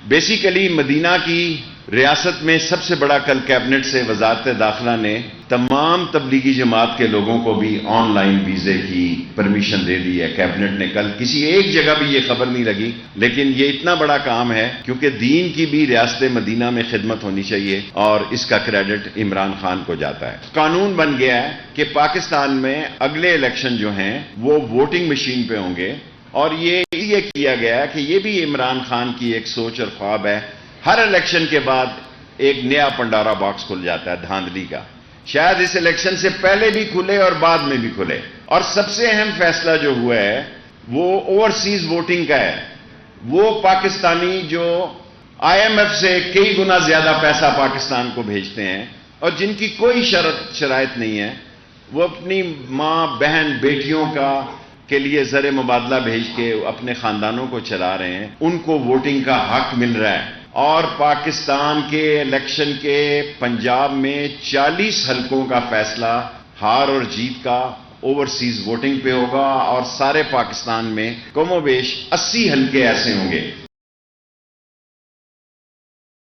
Basically مدینہ کی ریاست میں سب سے بڑا کل کیبنٹ سے وزارت داخلہ نے تمام تبلیغی جماعت کے لوگوں کو بھی آن لائن ویزے کی پرمیشن دے دی ہے. کیبنٹ نے کل کسی ایک جگہ بھی یہ خبر نہیں لگی، لیکن یہ اتنا بڑا کام ہے کیونکہ دین کی بھی ریاست مدینہ میں خدمت ہونی چاہیے اور اس کا کریڈٹ عمران خان کو جاتا ہے. قانون بن گیا ہے کہ پاکستان میں اگلے الیکشن جو ہیں وہ ووٹنگ مشین پہ ہوں گے، اور یہ کیا گیا ہے کہ یہ بھی عمران خان کی ایک سوچ اور خواب ہے. ہر الیکشن کے بعد ایک نیا پنڈارا باکس کھل جاتا ہے دھاندلی کا. شاید اس الیکشن سے پہلے بھی کھلے اور بعد میں بھی کھلے. اور سب سے اہم فیصلہ جو ہوا ہے وہ اوورسیز ووٹنگ کا ہے. وہ پاکستانی جو آئی ایم ایف سے کئی گنا زیادہ پیسہ پاکستان کو بھیجتے ہیں اور جن کی کوئی شرائط نہیں ہے، وہ اپنی ماں بہن بیٹیوں کے لیے زر مبادلہ بھیج کے اپنے خاندانوں کو چلا رہے ہیں، ان کو ووٹنگ کا حق مل رہا ہے. اور پاکستان کے الیکشن کے پنجاب میں 40 حلقوں کا فیصلہ ہار اور جیت کا اوورسیز ووٹنگ پہ ہوگا، اور سارے پاکستان میں کم و بیش 80 حلقے ایسے ہوں گے